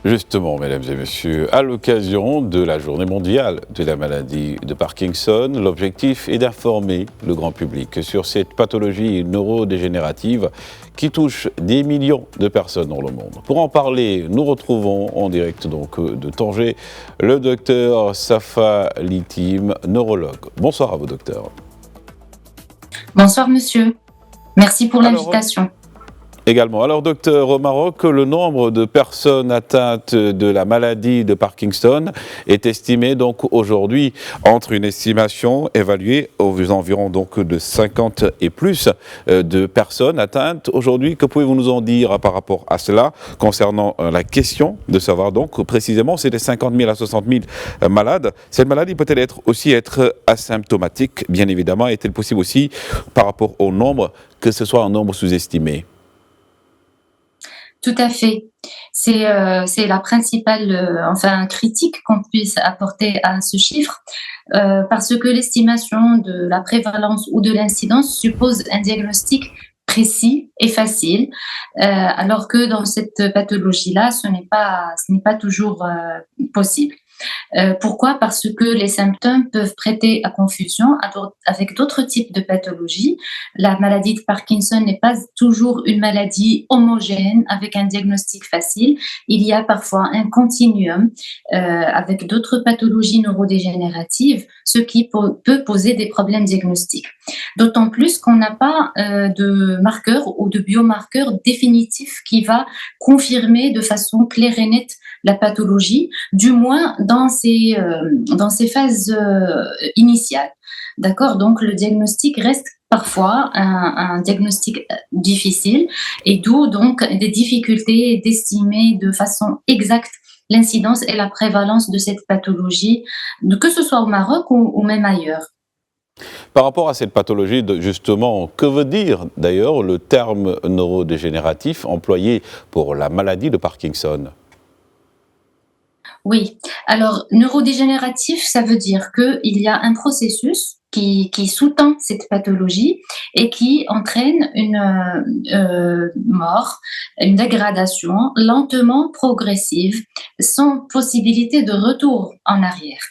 Justement, mesdames et messieurs, à l'occasion de la journée mondiale de la maladie de Parkinson, l'objectif est d'informer le grand public sur cette pathologie neurodégénérative qui touche des millions de personnes dans le monde. Pour en parler, nous retrouvons en direct donc de Tanger le docteur Safa Litim, neurologue. Bonsoir à vous, docteur. Bonsoir monsieur, merci pour l'invitation. Également. Alors, docteur, au Maroc, le nombre de personnes atteintes de la maladie de Parkinson est estimé donc aujourd'hui entre une estimation évaluée aux environs donc de 50 et plus de personnes atteintes. Aujourd'hui, que pouvez-vous nous en dire par rapport à cela concernant la question de savoir donc précisément c'est des 50 000 à 60 000 malades. Cette maladie peut-elle aussi être asymptomatique, bien évidemment. Est-elle possible aussi par rapport au nombre que ce soit un nombre sous-estimé? Tout à fait. C'est la principale critique qu'on puisse apporter à ce chiffre, parce que l'estimation de la prévalence ou de l'incidence suppose un diagnostic précis et facile, alors que dans cette pathologie-là, ce n'est pas toujours possible. Pourquoi? Parce que les symptômes peuvent prêter à confusion avec d'autres types de pathologies. La maladie de Parkinson n'est pas toujours une maladie homogène avec un diagnostic facile. Il y a parfois un continuum avec d'autres pathologies neurodégénératives, ce qui peut poser des problèmes diagnostiques. D'autant plus qu'on n'a pas de marqueur ou de biomarqueur définitif qui va confirmer de façon claire et nette la pathologie, du moins dans ces phases initiales. D'accord? Donc, le diagnostic reste parfois un diagnostic difficile et d'où donc des difficultés d'estimer de façon exacte l'incidence et la prévalence de cette pathologie, que ce soit au Maroc ou même ailleurs. Par rapport à cette pathologie, justement, que veut dire d'ailleurs le terme neurodégénératif employé pour la maladie de Parkinson? Oui, alors neurodégénératif, ça veut dire qu'il y a un processus qui sous-tend cette pathologie et qui entraîne une mort, une dégradation lentement progressive, sans possibilité de retour en arrière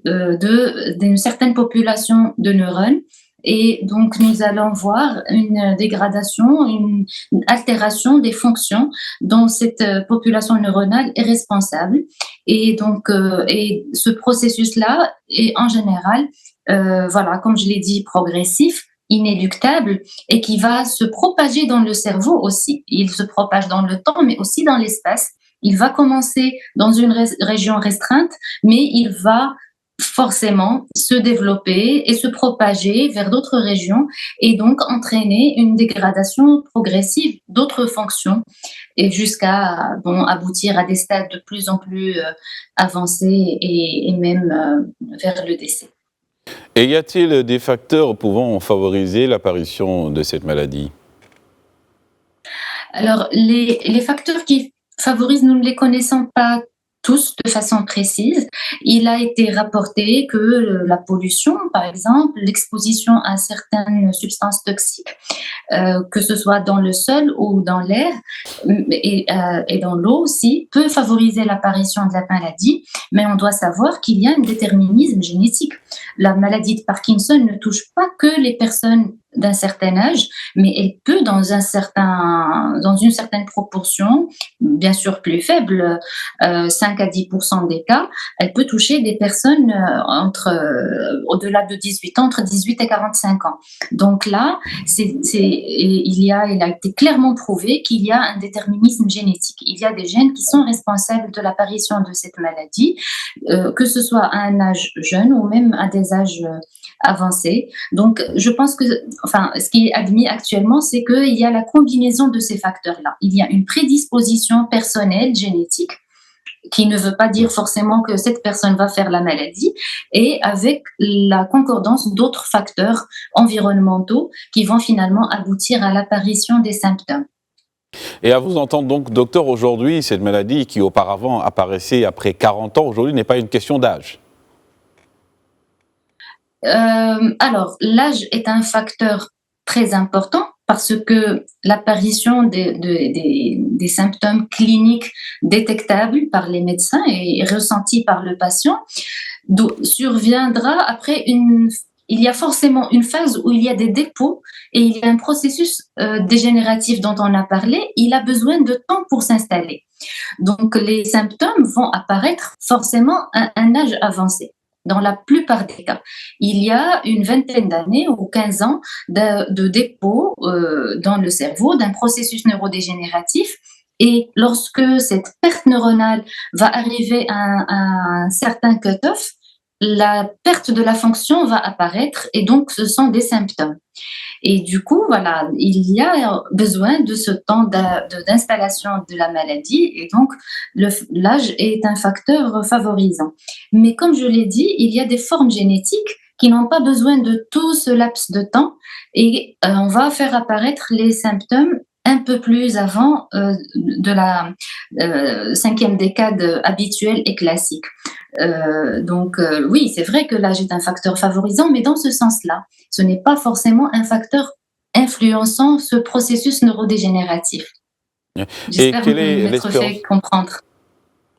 d'une certaine population de neurones. Et donc, nous allons voir une dégradation, une altération des fonctions dont cette population neuronale est responsable. Et donc, et ce processus-là est en général, comme je l'ai dit, progressif, inéluctable et qui va se propager dans le cerveau aussi. Il se propage dans le temps, mais aussi dans l'espace. Il va commencer dans une région restreinte, mais il va forcément se développer et se propager vers d'autres régions et donc entraîner une dégradation progressive d'autres fonctions et jusqu'à aboutir à des stades de plus en plus avancés et même vers le décès. Et y a-t-il des facteurs pouvant favoriser l'apparition de cette maladie? Alors, les facteurs qui favorisent, nous ne les connaissons pas tous de façon précise. Il a été rapporté que la pollution, par exemple, l'exposition à certaines substances toxiques, que ce soit dans le sol ou dans l'air et dans l'eau aussi, peut favoriser l'apparition de la maladie, mais on doit savoir qu'il y a un déterminisme génétique. La maladie de Parkinson ne touche pas que les personnes d'un certain âge, mais elle peut, dans une certaine proportion, bien sûr plus faible, 5 à 10% des cas, elle peut toucher des personnes au-delà de 18 ans, entre 18 et 45 ans. Donc là, il a été clairement prouvé qu'il y a un déterminisme génétique. Il y a des gènes qui sont responsables de l'apparition de cette maladie, que ce soit à un âge jeune ou même à des âges avancés. Donc, je pense que, ce qui est admis actuellement, c'est qu'il y a la combinaison de ces facteurs-là. Il y a une prédisposition personnelle, génétique, qui ne veut pas dire forcément que cette personne va faire la maladie, et avec la concordance d'autres facteurs environnementaux qui vont finalement aboutir à l'apparition des symptômes. Et à vous entendre donc, docteur, aujourd'hui, cette maladie qui auparavant apparaissait après 40 ans, aujourd'hui n'est pas une question d'âge. Alors, l'âge est un facteur très important parce que l'apparition des symptômes cliniques détectables par les médecins et ressentis par le patient surviendra après il y a forcément une phase où il y a des dépôts et il y a un processus dégénératif dont on a parlé. Il a besoin de temps pour s'installer. Donc, les symptômes vont apparaître forcément à un âge avancé. Dans la plupart des cas, il y a une vingtaine d'années ou 15 ans de dépôt dans le cerveau d'un processus neurodégénératif. Et lorsque cette perte neuronale va arriver à un certain cut-off, la perte de la fonction va apparaître et donc ce sont des symptômes. Et du coup, voilà, il y a besoin de ce temps d'installation de la maladie et donc l'âge est un facteur favorisant. Mais comme je l'ai dit, il y a des formes génétiques qui n'ont pas besoin de tout ce laps de temps et on va faire apparaître les symptômes un peu plus avant de la 5e décade habituelle et classique. Oui, c'est vrai que l'âge est un facteur favorisant, mais dans ce sens-là, ce n'est pas forcément un facteur influençant ce processus neurodégénératif. J'espère m'être fait comprendre.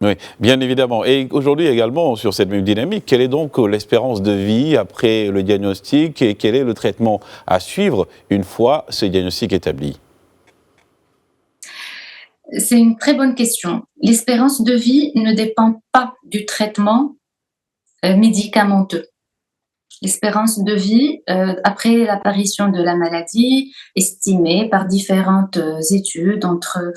Oui, bien évidemment. Et aujourd'hui également, sur cette même dynamique, quelle est donc l'espérance de vie après le diagnostic et quel est le traitement à suivre une fois ce diagnostic établi ? C'est une très bonne question. L'espérance de vie ne dépend pas du traitement médicamenteux. L'espérance de vie après l'apparition de la maladie, estimée par différentes études entre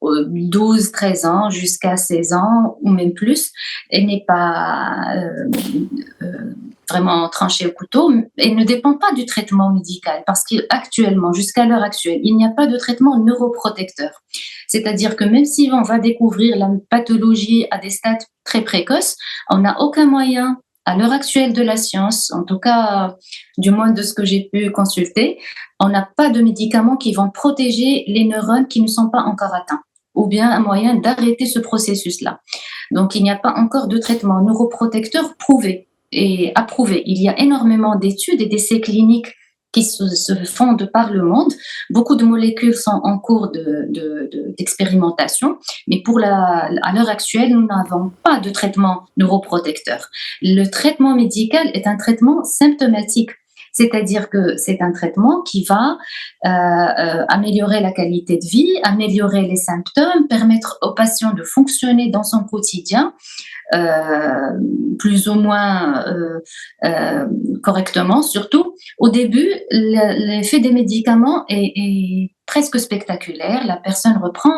12-13 ans jusqu'à 16 ans ou même plus, elle n'est pas vraiment tranchée au couteau et ne dépend pas du traitement médical parce qu'actuellement, jusqu'à l'heure actuelle, il n'y a pas de traitement neuroprotecteur. C'est-à-dire que même si on va découvrir la pathologie à des stades très précoces, on n'a aucun moyen à l'heure actuelle de la science, en tout cas du moins de ce que j'ai pu consulter, on n'a pas de médicaments qui vont protéger les neurones qui ne sont pas encore atteints ou bien un moyen d'arrêter ce processus-là. Donc il n'y a pas encore de traitement neuroprotecteur prouvé et approuvé. Il y a énormément d'études et d'essais cliniques qui se fondent par le monde. Beaucoup de molécules sont en cours d'expérimentation, mais à l'heure actuelle, nous n'avons pas de traitement neuroprotecteur. Le traitement médical est un traitement symptomatique, c'est-à-dire que c'est un traitement qui va améliorer la qualité de vie, améliorer les symptômes, permettre au patient de fonctionner dans son quotidien, plus ou moins correctement. Surtout, au début, l'effet des médicaments est presque spectaculaire. La personne reprend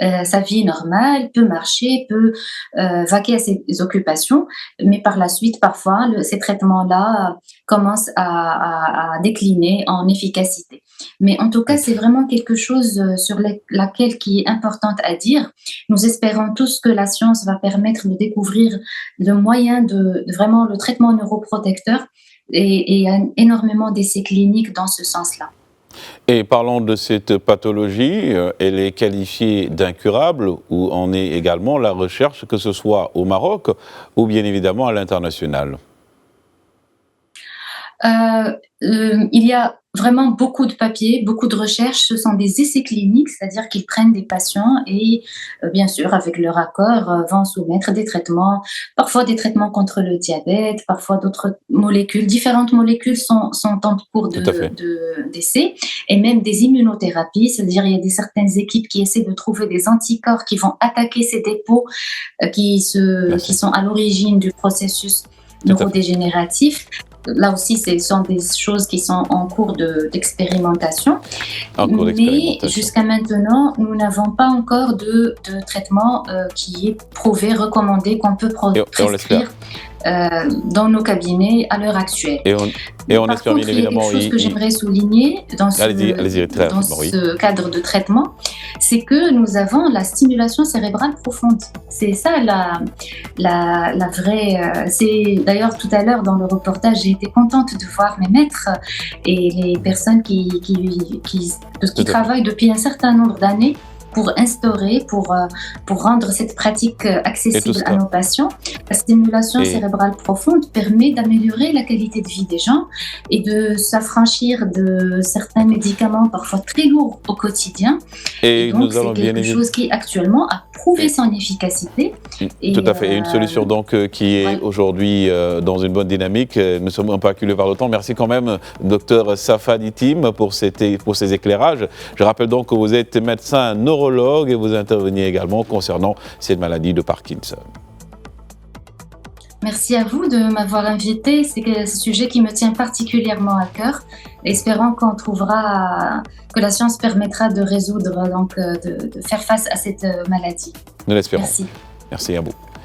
sa vie normale, peut marcher, peut vaquer à ses occupations, mais par la suite, parfois, ces traitements-là commencent à décliner en efficacité. Mais en tout cas, c'est vraiment quelque chose sur laquelle qui est importante à dire. Nous espérons tous que la science va permettre de découvrir le moyen de vraiment le traitement neuroprotecteur et il y a énormément d'essais cliniques dans ce sens-là. Et parlons de cette pathologie, elle est qualifiée d'incurable ou en est également la recherche, que ce soit au Maroc ou bien évidemment à l'international? Il y a vraiment beaucoup de papiers, beaucoup de recherches. Ce sont des essais cliniques, c'est-à-dire qu'ils prennent des patients et, bien sûr, avec leur accord, vont soumettre des traitements, parfois des traitements contre le diabète, parfois d'autres molécules. Différentes molécules sont en cours d'essai et même des immunothérapies, c'est-à-dire il y a certaines équipes qui essaient de trouver des anticorps qui vont attaquer ces dépôts qui sont à l'origine du processus neurodégénératif. Là aussi, ce sont des choses qui sont en cours d'expérimentation. Mais jusqu'à maintenant, nous n'avons pas encore de traitement qui est prouvé, recommandé, qu'on peut prescrire dans nos cabinets à l'heure actuelle. Et on espère bien évidemment... Quelque chose que j'aimerais souligner dans ce cadre de traitement, c'est que nous avons la stimulation cérébrale profonde. C'est ça la vraie... D'ailleurs, tout à l'heure, dans le reportage, j'ai été contente de voir mes maîtres et les personnes qui travaillent depuis un certain nombre d'années pour instaurer, pour rendre cette pratique accessible à nos patients. La stimulation cérébrale profonde permet d'améliorer la qualité de vie des gens et de s'affranchir de certains médicaments parfois très lourds au quotidien. Et donc, c'est quelque chose qui actuellement a prouvé son efficacité. Tout à fait. Et une solution donc qui est aujourd'hui dans une bonne dynamique. Nous sommes un peu acculés par le temps. Merci quand même, docteur Safa Ditim, pour ces éclairages. Je rappelle donc que vous êtes médecin neurologue et vous intervenez également concernant cette maladie de Parkinson. Merci à vous de m'avoir invité. C'est un sujet qui me tient particulièrement à cœur. Espérons qu'on trouvera, que la science permettra de résoudre, donc de faire face à cette maladie. Nous l'espérons. Merci. Merci à vous.